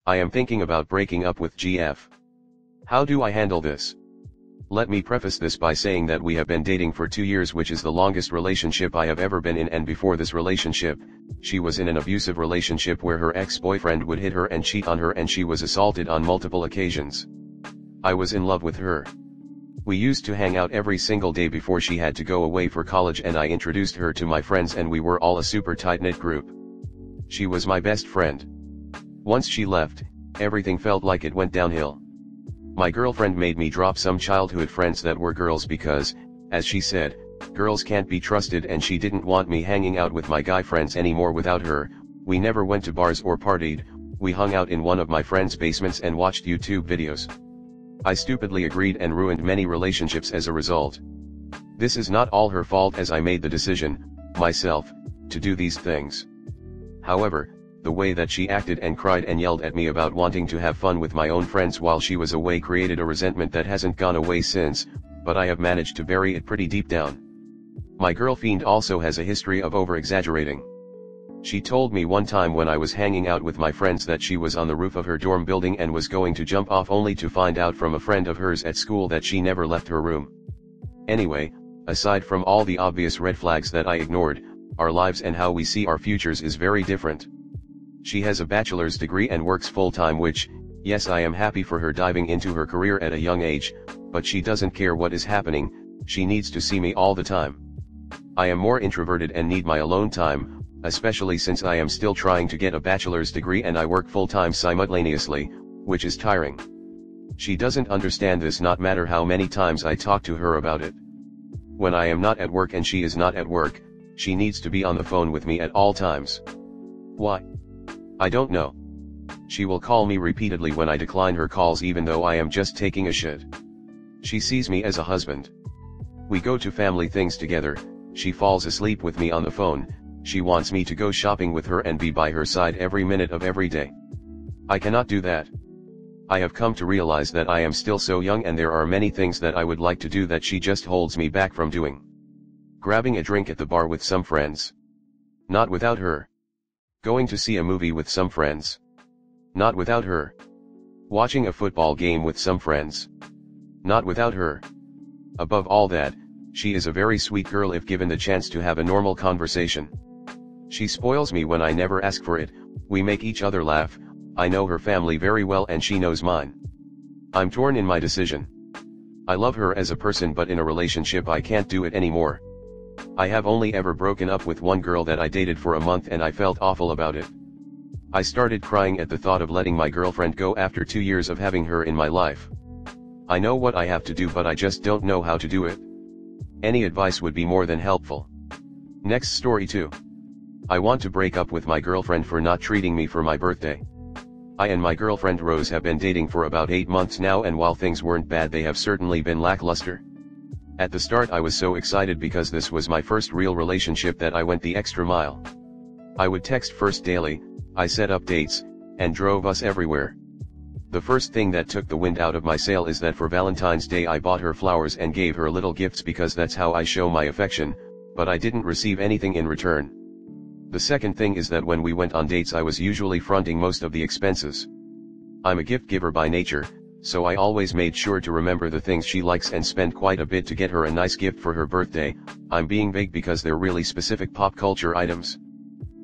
I am thinking about breaking up with GF. How do I handle this? Let me preface this by saying that we have been dating for 2 years, which is the longest relationship I have ever been in, and before this relationship, she was in an abusive relationship where her ex-boyfriend would hit her and cheat on her, and she was assaulted on multiple occasions. I was in love with her. We used to hang out every single day before she had to go away for college, and I introduced her to my friends and we were all a super tight-knit group. She was my best friend. Once she left, everything felt like it went downhill. My girlfriend made me drop some childhood friends that were girls because, as she said, girls can't be trusted, and she didn't want me hanging out with my guy friends anymore without her. We never went to bars or partied, we hung out in one of my friends' basements and watched YouTube videos. I stupidly agreed and ruined many relationships as a result. This is not all her fault, as I made the decision, myself, to do these things. However, the way that she acted and cried and yelled at me about wanting to have fun with my own friends while she was away created a resentment that hasn't gone away since, but I have managed to bury it pretty deep down. My girlfriend also has a history of over-exaggerating. She told me one time when I was hanging out with my friends that she was on the roof of her dorm building and was going to jump off, only to find out from a friend of hers at school that she never left her room. Anyway, aside from all the obvious red flags that I ignored, our lives and how we see our futures is very different. She has a bachelor's degree and works full-time, which, yes, I am happy for her diving into her career at a young age, but she doesn't care what is happening. She needs to see me all the time. I am more introverted and need my alone time, especially since I am still trying to get a bachelor's degree and I work full-time simultaneously, which is tiring. She doesn't understand this, no matter how many times I talk to her about it. When I am not at work and she is not at work, she needs to be on the phone with me at all times. Why? I don't know. She will call me repeatedly when I decline her calls even though I am just taking a shit. She sees me as a husband. We go to family things together, she falls asleep with me on the phone, she wants me to go shopping with her and be by her side every minute of every day. I cannot do that. I have come to realize that I am still so young and there are many things that I would like to do that she just holds me back from doing. Grabbing a drink at the bar with some friends. Not without her. Going to see a movie with some friends. Not without her. Watching a football game with some friends. Not without her. Above all that, she is a very sweet girl if given the chance to have a normal conversation. She spoils me when I never ask for it, we make each other laugh. I know her family very well and she knows mine. I'm torn in my decision. I love her as a person, but in a relationship I can't do it anymore. I have only ever broken up with one girl that I dated for a month and I felt awful about it. I started crying at the thought of letting my girlfriend go after 2 years of having her in my life. I know what I have to do, but I just don't know how to do it. Any advice would be more than helpful. Next story 2. I want to break up with my girlfriend for not treating me for my birthday. I and my girlfriend Rose have been dating for about 8 months now, and while things weren't bad, they have certainly been lackluster. At the start I was so excited because this was my first real relationship that I went the extra mile. I would text first daily, I set up dates, and drove us everywhere. The first thing that took the wind out of my sail is that for Valentine's Day I bought her flowers and gave her little gifts because that's how I show my affection, but I didn't receive anything in return. The second thing is that when we went on dates I was usually fronting most of the expenses. I'm a gift giver by nature, so I always made sure to remember the things she likes and spend quite a bit to get her a nice gift for her birthday. I'm being vague because they're really specific pop culture items.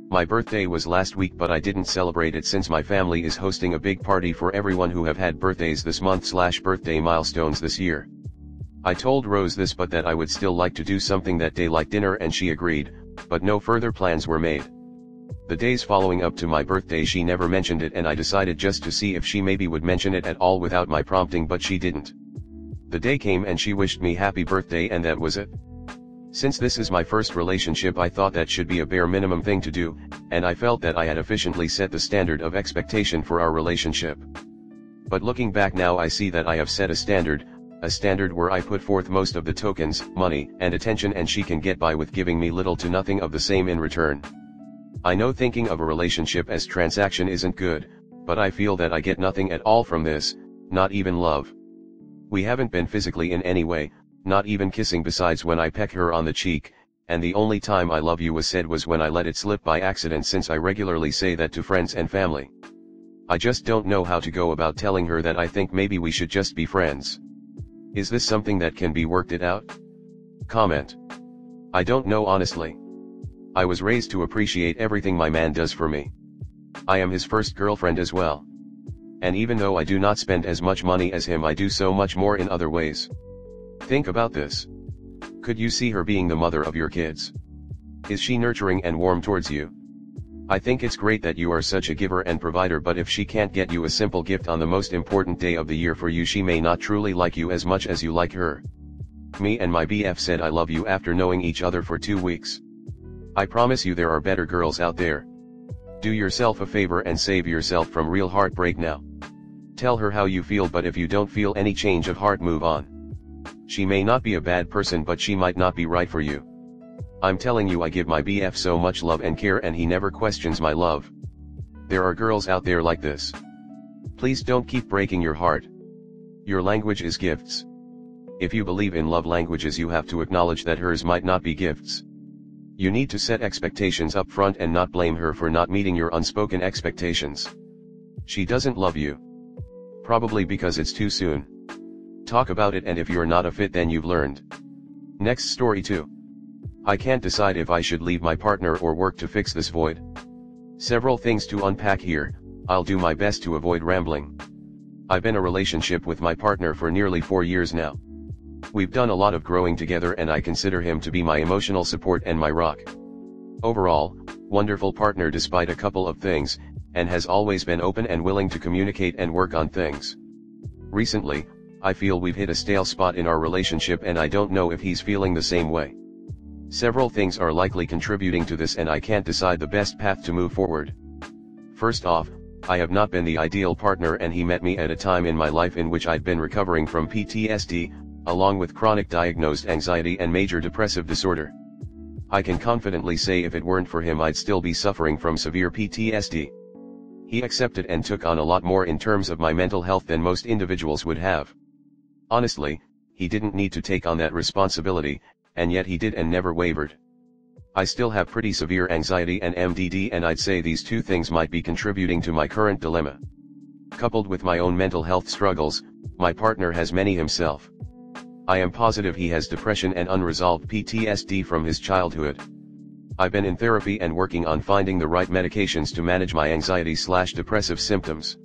My birthday was last week, but I didn't celebrate it since my family is hosting a big party for everyone who have had birthdays this month/birthday milestones this year. I told Rose this, but that I would still like to do something that day like dinner, and she agreed, but no further plans were made. The days following up to my birthday she never mentioned it, and I decided just to see if she maybe would mention it at all without my prompting, but she didn't. The day came and she wished me happy birthday, and that was it. Since this is my first relationship I thought that should be a bare minimum thing to do, and I felt that I had efficiently set the standard of expectation for our relationship. But looking back now I see that I have set a standard where I put forth most of the tokens, money, and attention, and she can get by with giving me little to nothing of the same in return. I know thinking of a relationship as transaction isn't good, but I feel that I get nothing at all from this, not even love. We haven't been physically in any way, not even kissing besides when I peck her on the cheek, and the only time I love you was said was when I let it slip by accident, since I regularly say that to friends and family. I just don't know how to go about telling her that I think maybe we should just be friends. Is this something that can be worked it out? Comment. I don't know honestly. I was raised to appreciate everything my man does for me. I am his first girlfriend as well. And even though I do not spend as much money as him, I do so much more in other ways. Think about this. Could you see her being the mother of your kids? Is she nurturing and warm towards you? I think it's great that you are such a giver and provider, but if she can't get you a simple gift on the most important day of the year for you, she may not truly like you as much as you like her. Me and my BF said I love you after knowing each other for 2 weeks. I promise you there are better girls out there. Do yourself a favor and save yourself from real heartbreak now. Tell her how you feel, but if you don't feel any change of heart, move on. She may not be a bad person, but she might not be right for you. I'm telling you, I give my BF so much love and care and he never questions my love. There are girls out there like this. Please don't keep breaking your heart. Your language is gifts. If you believe in love languages, you have to acknowledge that hers might not be gifts. You need to set expectations up front and not blame her for not meeting your unspoken expectations. She doesn't love you. Probably because it's too soon. Talk about it, and if you're not a fit, then you've learned. Next story 2. I can't decide if I should leave my partner or work to fix this void. Several things to unpack here. I'll do my best to avoid rambling. I've been in a relationship with my partner for nearly 4 years now. We've done a lot of growing together and I consider him to be my emotional support and my rock. Overall, wonderful partner despite a couple of things, and has always been open and willing to communicate and work on things. Recently, I feel we've hit a stale spot in our relationship and I don't know if he's feeling the same way. Several things are likely contributing to this and I can't decide the best path to move forward. First off, I have not been the ideal partner and he met me at a time in my life in which I'd been recovering from PTSD, along with chronic diagnosed anxiety and major depressive disorder. I can confidently say if it weren't for him I'd still be suffering from severe PTSD. He accepted and took on a lot more in terms of my mental health than most individuals would have. Honestly, he didn't need to take on that responsibility, and yet he did and never wavered. I still have pretty severe anxiety and MDD, and I'd say these two things might be contributing to my current dilemma. Coupled with my own mental health struggles, my partner has many himself. I am positive he has depression and unresolved PTSD from his childhood. I've been in therapy and working on finding the right medications to manage my anxiety/depressive symptoms.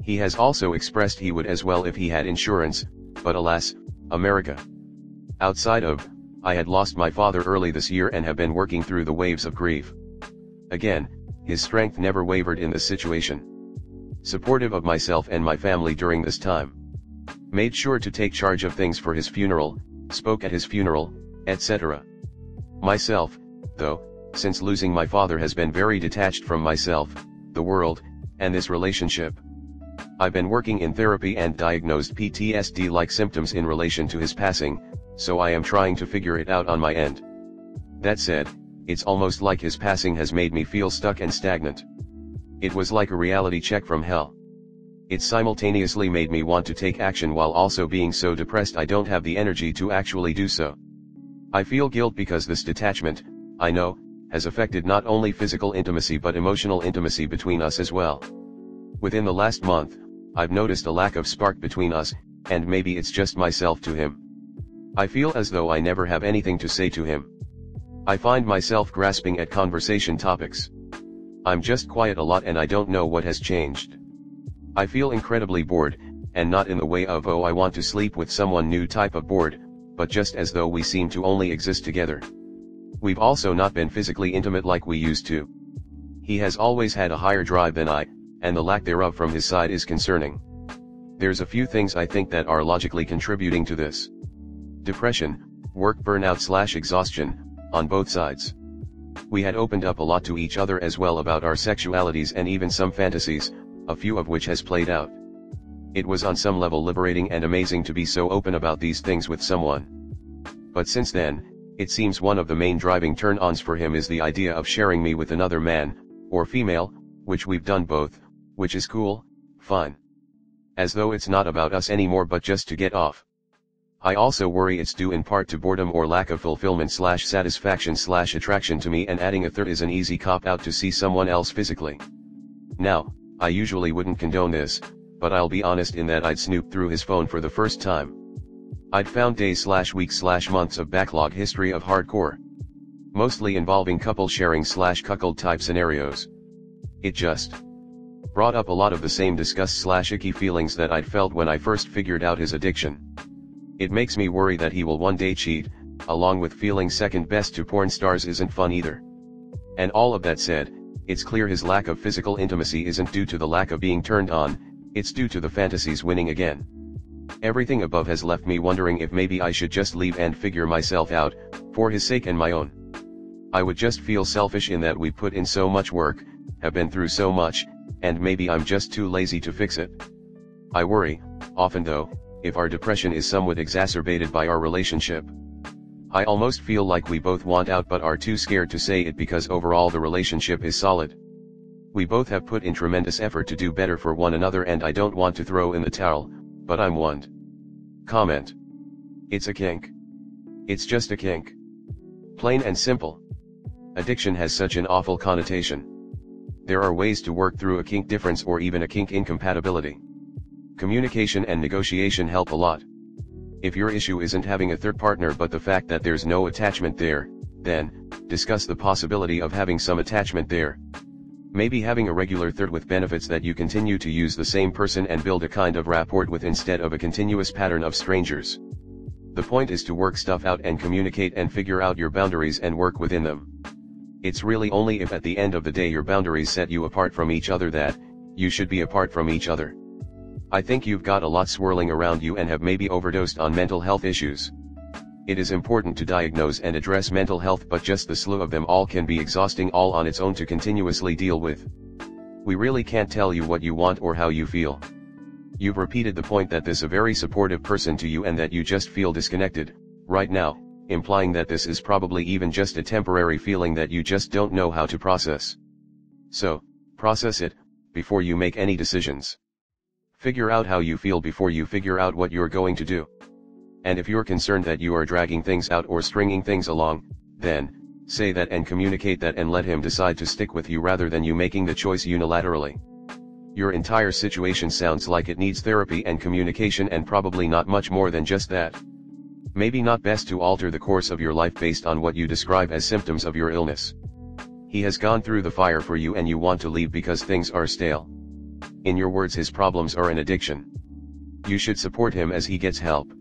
He has also expressed he would as well if he had insurance, but alas, America. Outside of, I had lost my father early this year and have been working through the waves of grief. Again, his strength never wavered in this situation. Supportive of myself and my family during this time. Made sure to take charge of things for his funeral, spoke at his funeral, etc. Myself, though, since losing my father, has been very detached from myself, the world, and this relationship. I've been working in therapy and diagnosed PTSD-like symptoms in relation to his passing, so I am trying to figure it out on my end. That said, it's almost like his passing has made me feel stuck and stagnant. It was like a reality check from hell. It simultaneously made me want to take action while also being so depressed I don't have the energy to actually do so. I feel guilt because this detachment, I know, has affected not only physical intimacy but emotional intimacy between us as well. Within the last month, I've noticed a lack of spark between us, and maybe it's just myself to him. I feel as though I never have anything to say to him. I find myself grasping at conversation topics. I'm just quiet a lot and I don't know what has changed. I feel incredibly bored, and not in the way of oh I want to sleep with someone new type of bored, but just as though we seem to only exist together. We've also not been physically intimate like we used to. He has always had a higher drive than I, and the lack thereof from his side is concerning. There's a few things I think that are logically contributing to this. Depression, work burnout/exhaustion, on both sides. We had opened up a lot to each other as well about our sexualities and even some fantasies, a few of which has played out. It was on some level liberating and amazing to be so open about these things with someone. But since then, it seems one of the main driving turn-ons for him is the idea of sharing me with another man, or female, which we've done both, which is cool, fine. As though it's not about us anymore but just to get off. I also worry it's due in part to boredom or lack of fulfillment/satisfaction/attraction to me, and adding a third is an easy cop-out to see someone else physically. Now, I usually wouldn't condone this, but I'll be honest in that I'd snooped through his phone for the first time. I'd found days/weeks/months of backlog history of hardcore. Mostly involving couple sharing/cuckold type scenarios. It just brought up a lot of the same disgust/icky feelings that I'd felt when I first figured out his addiction. It makes me worry that he will one day cheat, along with feeling second best to porn stars isn't fun either. And all of that said, it's clear his lack of physical intimacy isn't due to the lack of being turned on, it's due to the fantasies winning again. Everything above has left me wondering if maybe I should just leave and figure myself out, for his sake and my own. I would just feel selfish in that we put in so much work, have been through so much, and maybe I'm just too lazy to fix it. I worry, often though, if our depression is somewhat exacerbated by our relationship. I almost feel like we both want out but are too scared to say it because overall the relationship is solid. We both have put in tremendous effort to do better for one another and I don't want to throw in the towel, but I'm one. Comment. It's a kink. It's just a kink. Plain and simple. Addiction has such an awful connotation. There are ways to work through a kink difference or even a kink incompatibility. Communication and negotiation help a lot. If your issue isn't having a third partner but the fact that there's no attachment there, then, discuss the possibility of having some attachment there. Maybe having a regular third with benefits that you continue to use the same person and build a kind of rapport with instead of a continuous pattern of strangers. The point is to work stuff out and communicate and figure out your boundaries and work within them. It's really only if at the end of the day your boundaries set you apart from each other that you should be apart from each other. I think you've got a lot swirling around you and have maybe overdosed on mental health issues. It is important to diagnose and address mental health, but just the slew of them all can be exhausting all on its own to continuously deal with. We really can't tell you what you want or how you feel. You've repeated the point that this is a very supportive person to you and that you just feel disconnected, right now, implying that this is probably even just a temporary feeling that you just don't know how to process. So, process it, before you make any decisions. Figure out how you feel before you figure out what you're going to do. And if you're concerned that you are dragging things out or stringing things along, then, say that and communicate that and let him decide to stick with you rather than you making the choice unilaterally. Your entire situation sounds like it needs therapy and communication and probably not much more than just that. Maybe not best to alter the course of your life based on what you describe as symptoms of your illness. He has gone through the fire for you and you want to leave because things are stale. In your words, his problems are an addiction. You should support him as he gets help.